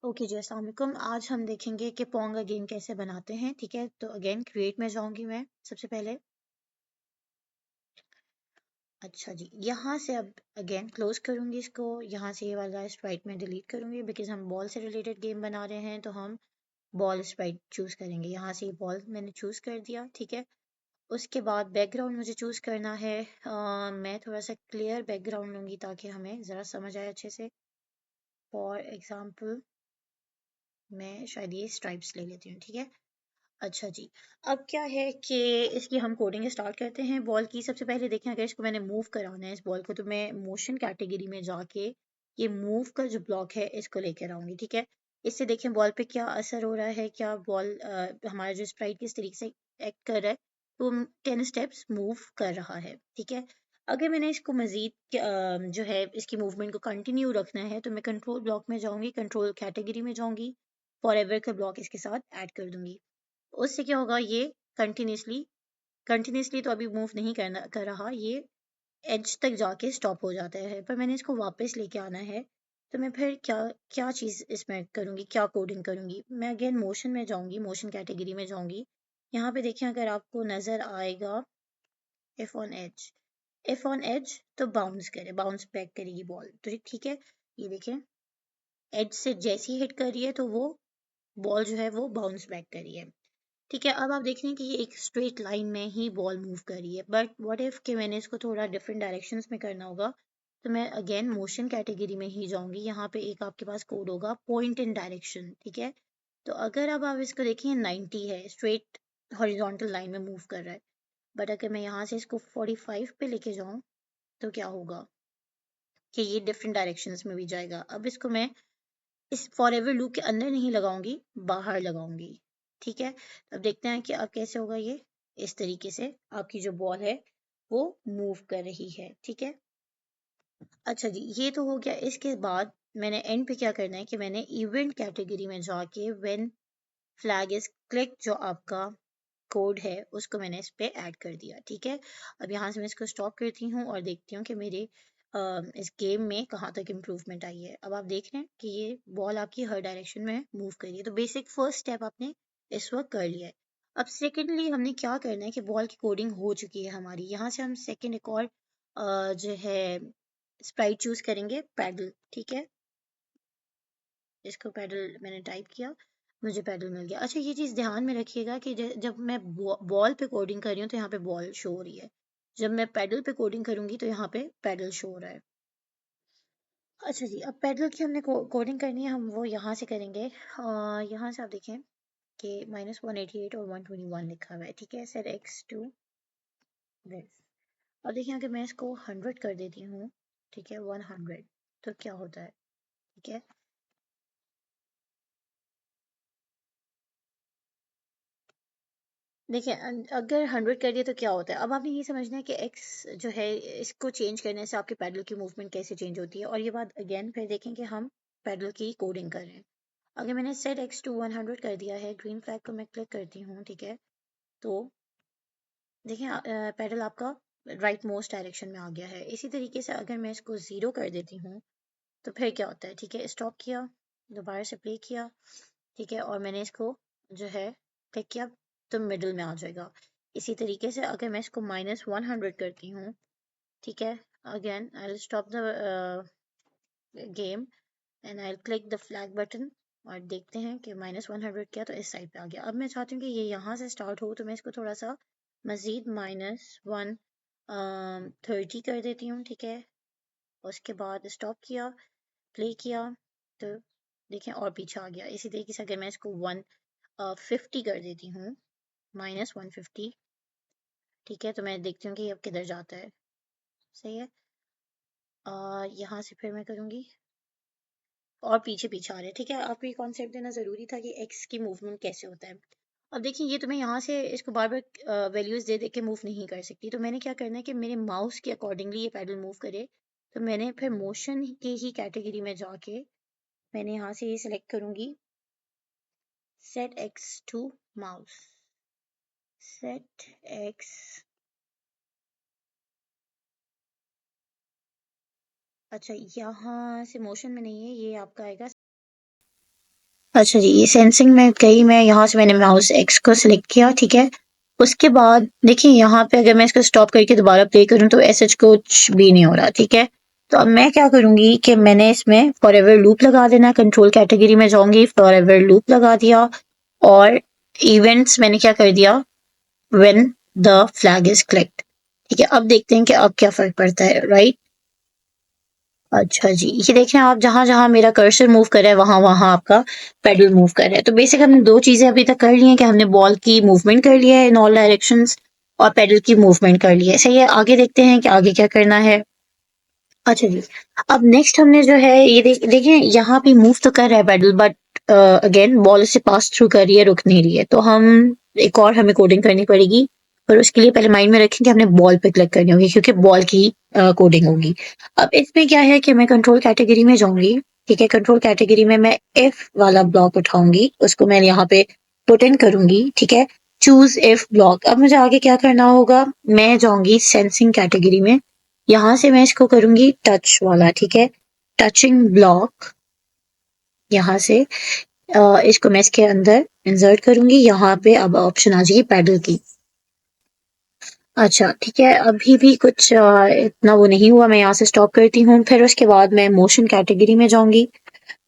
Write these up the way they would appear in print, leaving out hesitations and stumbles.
Okay जी, अस्सलाम वालेकुम। आज हम देखेंगे कि पोंग का गेम कैसे बनाते हैं। ठीक है, तो अगेन क्रिएट में जाऊंगी मैं सबसे पहले। अच्छा जी, यहाँ से अब अगेन क्लोज करूंगी इसको। यहाँ से ये वाला स्प्राइट में डिलीट करूंगी बिकॉज हम बॉल से रिलेटेड गेम बना रहे हैं, तो हम बॉल स्प्राइट चूज करेंगे। यहाँ से ये बॉल मैंने चूज कर दिया। ठीक है, उसके बाद बैकग्राउंड मुझे चूज करना है। मैं थोड़ा सा क्लियर बैकग्राउंड लूंगी ताकि हमें ज़रा समझ आए अच्छे से। फॉर एग्जाम्पल मैं शायद ये स्ट्राइप्स ले लेती हूँ। ठीक है, अच्छा जी। अब क्या है कि इसकी हम कोडिंग स्टार्ट करते हैं बॉल की। सबसे पहले देखें, अगर इसको मैंने मूव कराना है इस बॉल को, तो मैं मोशन कैटेगरी में जाके ये मूव का जो ब्लॉक है इसको लेकर आऊंगी। ठीक है, इससे देखें बॉल पे क्या असर हो रहा है, क्या बॉल हमारा जो स्प्राइट किस तरीके से एक्ट कर रहा है। तो 10 स्टेप्स मूव कर रहा है। ठीक है, अगर मैंने इसको मजीद जो है इसकी मूवमेंट को कंटिन्यू रखना है, तो मैं कंट्रोल ब्लॉक में जाऊंगी, कंट्रोल कैटेगरी में जाऊंगी, फॉर एवर का ब्लॉक इसके साथ ऐड कर दूंगी। उससे क्या होगा, ये कंटिन्यूसली कंटिन्यूसली तो अभी मूव नहीं कर रहा, ये एज तक जाके स्टॉप हो जाता है। पर मैंने इसको वापस लेके आना है, तो मैं फिर क्या क्या चीज़ इसमें करूँगी, क्या कोडिंग करूँगी। मैं अगेन मोशन में जाऊँगी, मोशन कैटेगरी में जाऊँगी। यहाँ पे देखें, अगर आपको नज़र आएगा if on edge, if on edge तो बाउंस करे, बाउंस बैक करेगी बॉल। तो ठीक है, ये देखें एज से जैसी हिट कर रही है तो वो बॉल जो है वो बाउंस बैक कर रही है। ठीक है, अब आप देख रहे हैं कि ये एक स्ट्रेट लाइन में ही बॉल मूव कर रही है। बट व्हाट इफ कि मैंने इसको थोड़ा डिफरेंट डायरेक्शंस में करना होगा, तो मैं अगेन मोशन कैटेगरी में ही जाऊंगी। यहाँ पे एक आपके पास कोड होगा पॉइंट इन डायरेक्शन। ठीक है, तो अगर अब आप इसको देखिए 90 है, स्ट्रेट हॉरिजॉन्टल लाइन में मूव कर रहा है। बट अगर मैं यहाँ से इसको 45 पे लेके जाऊँ, तो क्या होगा कि ये डिफरेंट डायरेक्शंस में भी जाएगा। अब इसको मैं इस फॉर एवर लूप के अंदर नहीं लगाऊंगी, बाहर लगाऊंगी। ठीक है, अब देखते हैं कि अब कैसे होगा ये। इस तरीके से आपकी जो बॉल है वो मूव कर रही है। ठीक है, अच्छा जी, ये तो हो गया। इसके बाद मैंने एंड पे क्या करना है कि मैंने इवेंट कैटेगरी में जाके व्हेन फ्लैग इज क्लिक, जो आपका कोड है उसको मैंने इस पे ऐड कर दिया। ठीक है, अब यहाँ से मैं इसको स्टॉप करती हूँ और देखती हूँ कि मेरे इस गेम में कहाँ तक इम्प्रूवमेंट आई है। अब आप देख रहे हैं कि ये बॉल आपकी हर डायरेक्शन में मूव कर रही है। तो बेसिक फर्स्ट स्टेप आपने इस वक्त कर लिया है। अब सेकेंडली हमने क्या करना है कि बॉल की कोडिंग हो चुकी है हमारी। यहाँ से हम सेकेंड एक और जो है स्प्राइट चूज करेंगे, पैडल। ठीक है, इसको पैडल मैंने टाइप किया, मुझे पैडल मिल गया। अच्छा, ये चीज़ ध्यान में रखिएगा कि जब मैं बॉल पे कोडिंग कर रही हूँ तो यहाँ पे बॉल शो हो रही है, जब मैं पैडल पे कोडिंग करूंगी तो यहाँ पे पैडल शो हो रहा है। अच्छा जी, अब पैडल की हमने कोडिंग करनी है, हम वो यहाँ से करेंगे। यहाँ से आप देखें कि -188 और 121 लिखा हुआ है। ठीक है, सेट एक्स टू दिस। अब देखिए, अगर मैं इसको 100 कर देती हूँ, ठीक है 100, तो क्या होता है। ठीक है, देखिए अगर 100 कर दिया तो क्या होता है। अब आपने ये समझना है कि एक्स जो है इसको चेंज करने से आपके पैडल की मूवमेंट कैसे चेंज होती है। और ये बात अगेन फिर देखें कि हम पैडल की कोडिंग कर रहे हैं। अगर मैंने सेट एक्स टू 100 कर दिया है, ग्रीन फ्लैग को मैं क्लिक करती हूँ। ठीक है, तो देखिए पैडल आपका राइट मोस्ट डायरेक्शन में आ गया है। इसी तरीके से अगर मैं इसको 0 कर देती हूँ तो फिर क्या होता है। ठीक है, स्टॉप किया, दोबारा से प्ले किया। ठीक है, और मैंने इसको जो है क्लिक किया, तो मिडल में आ जाएगा। इसी तरीके से अगर मैं इसको -100 करती हूँ, ठीक है, again I will stop the game and I will click the flag button, और देखते हैं कि -100 किया तो इस साइड पे आ गया। अब मैं चाहती हूँ कि ये यहाँ से स्टार्ट हो, तो मैं इसको थोड़ा सा मज़ीद -130 कर देती हूँ। ठीक है, उसके बाद स्टॉप किया, प्ले किया, तो देखें और पीछे आ गया। इसी तरीके से अगर मैं इसको 150 कर देती हूँ, -150, ठीक है, तो मैं देखती हूँ कि अब किधर जाता है। सही है, यहाँ से फिर मैं करूँगी और पीछे पीछे आ रहे हैं। ठीक है, आपको ये कॉन्सेप्ट देना ज़रूरी था कि एक्स की मूवमेंट कैसे होता है। अब देखिए, ये तो मैं यहाँ से इसको बार बार वैल्यूज़ दे दे के मूव नहीं कर सकती, तो मैंने क्या करना है कि मेरे माउस के अकॉर्डिंगली ये पैडल मूव करे। तो मैंने फिर मोशन के ही कैटेगरी में जाके मैंने यहाँ से ये सिलेक्ट करूँगी, set X to mouse, set X. अच्छा, यहाँ से मोशन में नहीं है, ये आपका आएगा अच्छा जी, ये सेंसिंग में गई मैं, यहाँ से मैंने माउस एक्स को सिलेक्ट किया, ठीक है। उसके बाद देखिए यहाँ पे अगर मैं इसको स्टॉप करके दोबारा प्ले करूँ तो ऐसा कुछ भी नहीं हो रहा, ठीक है। तो अब मैं क्या करूँगी कि मैंने इसमें फॉर एवर लूप लगा देना, कंट्रोल कैटेगरी में जाऊँगी, फॉर एवर लूप लगा दिया और इवेंट्स मैंने क्या कर दिया, when the flag is clicked, ठीक है। अब देखते हैं कि अब क्या फ़र्क पड़ता है, राइट? अच्छा जी, ये देखें आप जहाँ जहाँ मेरा कर्सर मूव कर रहा है वहां वहां आपका पेडल मूव कर रहा है। तो बेसिक हमने दो चीजें अभी तक कर ली हैं कि हमने बॉल की मूवमेंट कर लिया है इन ऑल डायरेक्शंस और पेडल की मूवमेंट कर ली है। सही है, आगे देखते हैं कि आगे क्या करना है। अच्छा जी, अब नेक्स्ट हमने जो है ये देखें यहाँ पे मूव तो कर रहा है पेडल, बट अगेन बॉल से पास थ्रू कर रही है, रुक नहीं रही है। तो हम एक और हमें कोडिंग करनी पड़ेगी, पर उसके लिए पहले माइंड में रखें कि हमने बॉल पे क्लिक करनी होगी क्योंकि बॉल की कोडिंग होगी। अब इसमें क्या है कि मैं कंट्रोल कैटेगरी में जाऊंगी, ठीक है। कंट्रोल कैटेगरी में मैं एफ वाला ब्लॉक उठाऊंगी, उसको मैं यहाँ पे पुट इन करूंगी, ठीक है। Choose F block. अब मुझे आगे क्या करना होगा, मैं जाऊंगी सेंसिंग कैटेगरी में, यहाँ से मैं इसको करूंगी टच वाला, ठीक है। टचिंग ब्लॉक, यहाँ से इसको मैं इसके अंदर इंसर्ट करूंगी। यहाँ पे अब ऑप्शन आ जाएगी पैडल की। अच्छा ठीक है, अभी भी कुछ इतना वो नहीं हुआ, मैं यहाँ से स्टॉप करती हूँ। फिर उसके बाद मैं मोशन कैटेगरी में जाऊंगी।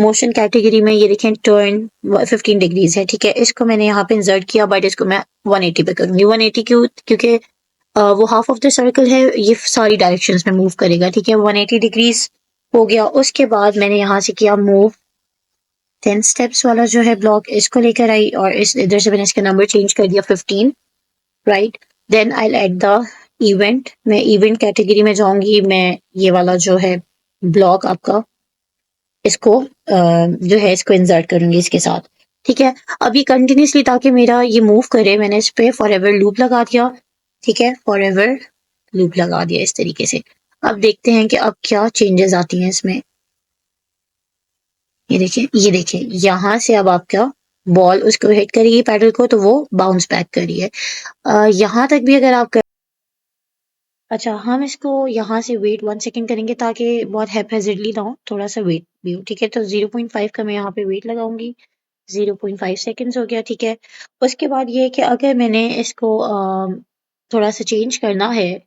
मोशन कैटेगरी में ये देखें टर्न 15 डिग्रीज है, ठीक है। इसको मैंने यहाँ पे इंसर्ट किया, बट इसको मैं 180 पे करूंगी। 180 क्यों, क्योंकि वो हाफ ऑफ द सर्कल है, ये सारी डायरेक्शंस में मूव करेगा, ठीक है। 180 डिग्रीज हो गया। उसके बाद मैंने यहाँ से किया मूव 10 स्टेप्स वाला जो है ब्लॉक, इसको लेकर आई और इस इधर से मैंने इसका नंबर चेंज कर दिया 15, right. Then I add the event. मैं इवेंट कैटेगरी में जाऊंगी, मैं ये वाला जो है ब्लॉक आपका, इसको जो है इसको इंसर्ट करूंगी इसके साथ, ठीक है। अभी कंटिन्यूसली ताकि मेरा ये मूव करे, मैंने इस पे फॉर एवर लूप लगा दिया, ठीक है। फॉर एवर लूप लगा दिया इस तरीके से। अब देखते हैं कि अब क्या चेंजेस आती हैं इसमें। ये देखिए यहाँ से अब आपका बॉल उसको हिट करेगी पैडल को, तो वो बाउंस बैक करी है। यहाँ तक भी अगर आप अच्छा, हम इसको यहाँ से वेट 1 सेकेंड करेंगे ताकि बहुत हैphazardly ना हो, थोड़ा सा वेट भी हो, ठीक है। तो 0.5 का मैं यहाँ पे वेट लगाऊंगी। 0.5 सेकेंड्स हो गया, ठीक है। उसके बाद ये है कि अगर मैंने इसको थोड़ा सा चेंज करना है,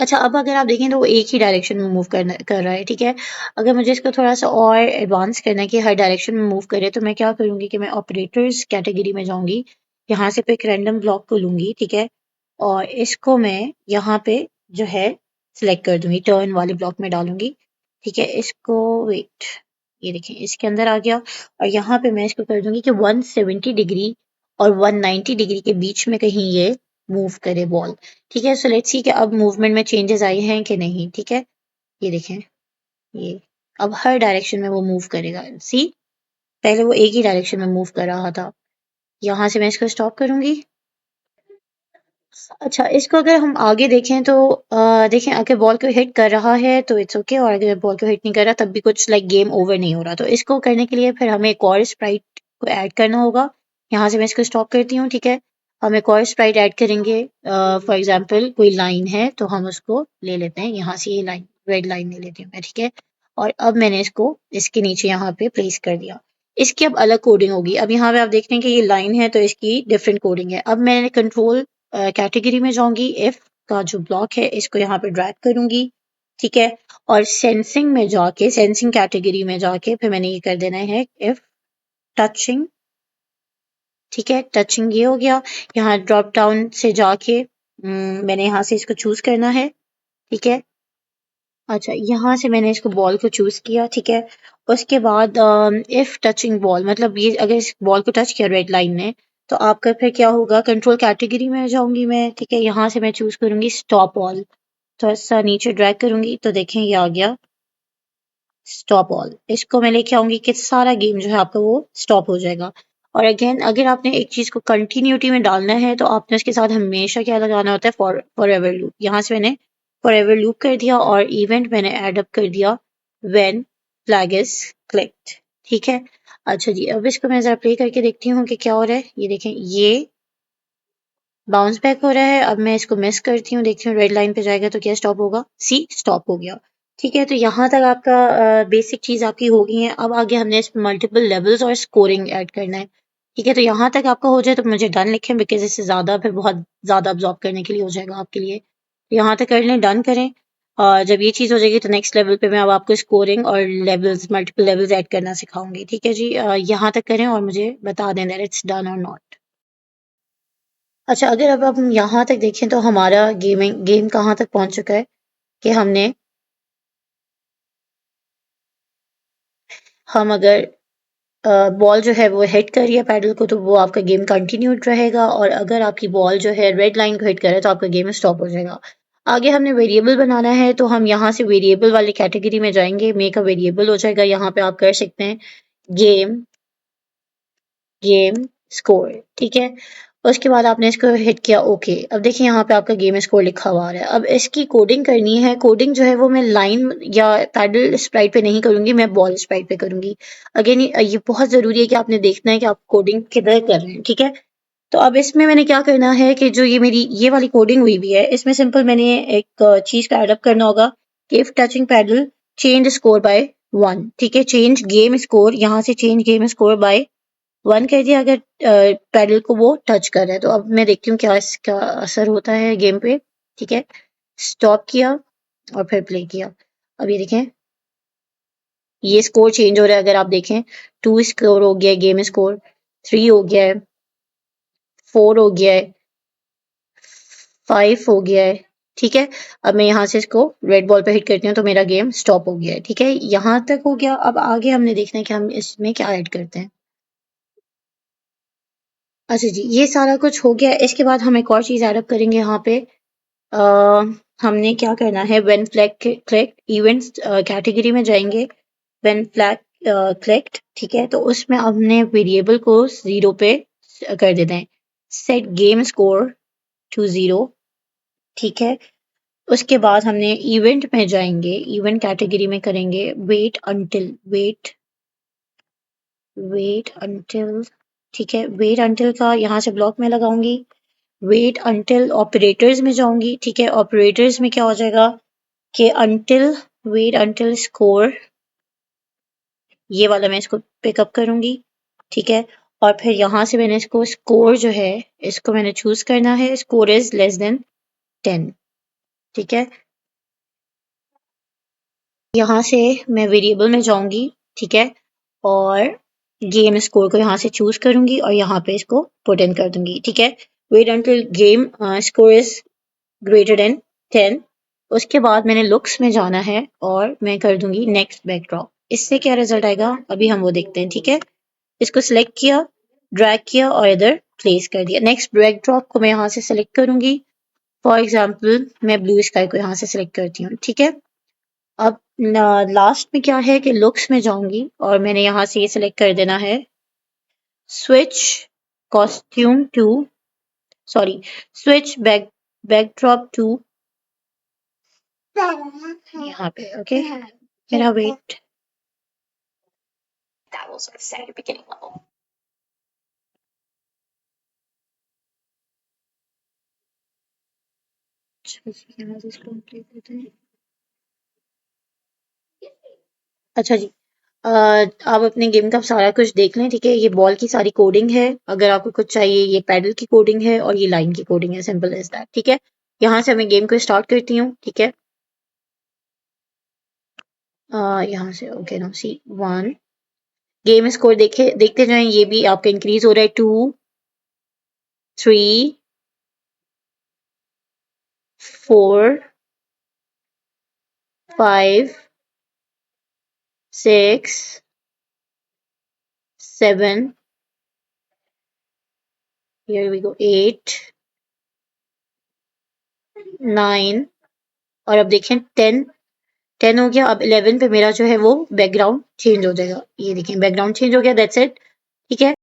अच्छा अब अगर आप देखें तो वो एक ही डायरेक्शन में मूव कर रहा है, ठीक है। अगर मुझे इसको थोड़ा सा और एडवांस करना है कि हर डायरेक्शन में मूव करे, तो मैं क्या करूंगी कि मैं ऑपरेटर्स कैटेगरी में जाऊंगी, यहाँ से पे एक रैंडम ब्लॉक को लूंगी, ठीक है। और इसको मैं यहाँ पे जो है सिलेक्ट कर दूंगी, टर्न वाले ब्लॉक में डालूंगी, ठीक है। इसको वेट, ये देखें इसके अंदर आ गया। और यहाँ पे मैं इसको कर दूंगी कि 170 डिग्री और 190 डिग्री के बीच में कहीं ये मूव करे बॉल, ठीक है। सो लेट्स सी कि अब मूवमेंट में चेंजेस आए हैं कि नहीं, ठीक है। ये देखें, ये अब हर डायरेक्शन में वो मूव करेगा, सी। पहले वो एक ही डायरेक्शन में मूव कर रहा था। यहाँ से मैं इसको स्टॉप करूंगी। अच्छा, इसको अगर हम आगे देखें तो देखें अगर बॉल को हिट कर रहा है तो इट्स ओके, और अगर बॉल को हिट नहीं कर रहा तब भी कुछ लाइक गेम ओवर नहीं हो रहा। तो इसको करने के लिए फिर हमें एक और स्प्राइट को ऐड करना होगा। यहाँ से मैं इसको स्टॉप करती हूँ, ठीक है। हम एक और स्प्राइट ऐड करेंगे, फॉर एग्जाम्पल कोई लाइन है तो हम उसको ले लेते हैं, यहाँ से ये लाइन, रेड लाइन ले लेती हूँ मैं, ठीक है। और अब मैंने इसको इसके नीचे यहाँ पे प्लेस कर दिया। इसकी अब अलग कोडिंग होगी। अब यहाँ पे आप देख रहे हैं कि ये लाइन है तो इसकी डिफरेंट कोडिंग है। अब मैंने कंट्रोल कैटेगरी में जाऊंगी, एफ का जो ब्लॉक है इसको यहाँ पे ड्रैग करूंगी, ठीक है। और सेंसिंग में जाके, सेंसिंग कैटेगरी में जाके फिर मैंने ये कर देना है एफ टचिंग, ठीक है। टचिंग ये हो गया। यहाँ ड्रॉप डाउन से जाके मैंने यहाँ से इसको चूज करना है, ठीक है। अच्छा, यहाँ से मैंने इसको बॉल को चूज किया, ठीक है। उसके बाद इफ टचिंग बॉल, मतलब ये अगर इस बॉल को टच किया रेड लाइन ने, तो आपका फिर क्या होगा, कंट्रोल कैटेगरी में जाऊंगी मैं, ठीक है। यहाँ से मैं चूज करूंगी स्टॉप बॉल, थोड़ा सा नीचे ड्रैग करूंगी तो देखें ये आ गया स्टॉप ऑल। इसको मैं लेके आऊंगी कि सारा गेम जो है आपका वो स्टॉप हो जाएगा। और अगेन अगर आपने एक चीज को कंटिन्यूटी में डालना है तो आपने उसके साथ हमेशा क्या लगाना होता है, फॉर एवर लूप। यहाँ से मैंने फॉर एवर लूप कर दिया और इवेंट मैंने एड अप कर दिया व्हेन फ्लैग इज क्लिक्ड, ठीक है। अच्छा जी, अब इसको मैं जरा प्ले करके देखती हूँ कि क्या हो रहा है। ये देखें ये बाउंस बैक हो रहा है। अब मैं इसको मिस करती हूँ, देखती हूँ रेड लाइन पे जाएगा तो क्या स्टॉप होगा, सी स्टॉप हो गया, ठीक है, तो यहाँ तक आपका बेसिक चीज़ आपकी हो गई है। अब आगे हमने इसमें मल्टीपल लेवल्स और स्कोरिंग ऐड करना है। ठीक है, तो यहाँ तक आपका हो जाए तो मुझे डन लिखें, बिकॉज इससे ज़्यादा फिर बहुत ज़्यादा अब्जॉर्ब करने के लिए हो जाएगा आपके लिए। तो यहाँ तक कर लें, डन करें। और जब ये चीज़ हो जाएगी तो नेक्स्ट लेवल पे मैं अब आपको स्कोरिंग और लेवल्स, मल्टीपल लेवल्स ऐड करना सिखाऊंगी। ठीक है जी, यहाँ तक करें और मुझे बता दें दैट इट्स डन और नॉट। अच्छा, अगर अब हम यहाँ तक देखें तो हमारा गेम कहाँ तक पहुँच चुका है कि हम अगर बॉल जो है वो हिट कर रही है पैडल को, तो वो आपका गेम कंटिन्यूड रहेगा, और अगर आपकी बॉल जो है रेड लाइन को हिट करे तो आपका गेम स्टॉप हो जाएगा। आगे हमने वेरिएबल बनाना है, तो हम यहाँ से वेरिएबल वाली कैटेगरी में जाएंगे। मेक अ वेरिएबल हो जाएगा, यहाँ पे आप कर सकते हैं गेम गेम स्कोर। ठीक है, उसके बाद आपने इसको हिट किया ओके। अब देखिए यहाँ पे आपका गेम स्कोर लिखा हुआ आ रहा है। अब इसकी कोडिंग करनी है। कोडिंग जो है वो मैं लाइन या पैडल स्प्राइट पे नहीं करूंगी, मैं बॉल स्प्राइट पे करूंगी। अगेन ये बहुत जरूरी है कि आपने देखना है कि आप कोडिंग किधर कर रहे हैं। ठीक है, तो अब इसमें मैंने क्या करना है कि जो ये मेरी ये वाली कोडिंग हुई भी है, इसमें सिंपल मैंने एक चीज का एडअप करना होगा कि if touching paddle change score by 1। ठीक है, चेंज गेम स्कोर, यहाँ से चेंज गेम स्कोर बाय 1 कह दिया अगर पैडल को वो टच कर रहा है। तो अब मैं देखती हूँ क्या इसका असर होता है गेम पे। ठीक है, स्टॉप किया और फिर प्ले किया। अब ये देखें, ये स्कोर चेंज हो रहा है। अगर आप देखें 2 स्कोर हो गया है, गेम स्कोर 3 हो गया है, 4 हो गया है, 5 हो गया है। ठीक है, अब मैं यहाँ से इसको रेड बॉल पे हिट करती हूँ तो मेरा गेम स्टॉप हो गया है। ठीक है, यहाँ तक हो गया। अब आगे हमने देखना है कि हम इसमें क्या ऐड करते हैं। अच्छा जी, ये सारा कुछ हो गया। इसके बाद हम एक और चीज़ ऐड अप करेंगे यहाँ पे। अ, हमने क्या करना है, when flag clicked events category में जाएंगे। व्हेन फ्लैग क्लिक्ड, ठीक है, तो उसमें हमने वेरिएबल को 0 पे कर देते हैं। Set game score to 0। ठीक है, उसके बाद हमने इवेंट में जाएंगे, इवेंट कैटेगरी में करेंगे वेट अंटिल। ठीक है, वेट अंटिल का यहाँ से ब्लॉक में लगाऊंगी। वेट अंटिल ऑपरेटर्स में जाऊंगी। ठीक है, ऑपरेटर्स में क्या हो जाएगा कि अंटिल वेट अंटिल स्कोर, ये वाला मैं इसको पिकअप करूंगी। ठीक है, और फिर यहाँ से मैंने इसको स्कोर जो है इसको मैंने चूज करना है, स्कोर इज लेस देन 10। ठीक है, यहाँ से मैं वेरिएबल में जाऊंगी। ठीक है, और गेम स्कोर को यहाँ से चूज करूंगी और यहाँ पे इसको पुट इन कर दूंगी। ठीक है, wait until game score is greater than 10। उसके बाद मैंने लुक्स में जाना है और मैं कर दूंगी नेक्स्ट बैकड्रॉप। इससे क्या रिजल्ट आएगा अभी हम वो देखते हैं। ठीक है, इसको सिलेक्ट किया, ड्रैग किया और इधर प्लेस कर दिया। नेक्स्ट बैकड्रॉप को मैं यहाँ से सिलेक्ट करूंगी। फॉर एग्जाम्पल मैं ब्लू स्काई को यहाँ से सिलेक्ट करती हूँ। ठीक है, अब लास्ट में क्या है कि लुक्स में जाऊंगी और मैंने यहाँ से ये सिलेक्ट कर देना है switch costume to, sorry, switch backdrop to यहाँ पे। ओके, मेरा वेट यहाँ से इसको complete करते हैं। अच्छा जी, आप अपने गेम का सारा कुछ देख लें। ठीक है, ये बॉल की सारी कोडिंग है। अगर आपको कुछ चाहिए, ये पैडल की कोडिंग है और ये लाइन की कोडिंग है। Simple as that. ठीक है, यहाँ से मैं गेम को स्टार्ट करती हूँ। ठीक है, यहाँ से ओके नो सी 1 गेम स्कोर देखते जाएं। ये भी आपका इंक्रीज हो रहा है। 2 3 4 5 6 7, here we go 8 9, और अब देखें 10 हो गया। अब 11 पे मेरा जो है वो बैकग्राउंड चेंज हो जाएगा। ये देखें बैकग्राउंड चेंज हो गया। That's it. ठीक है,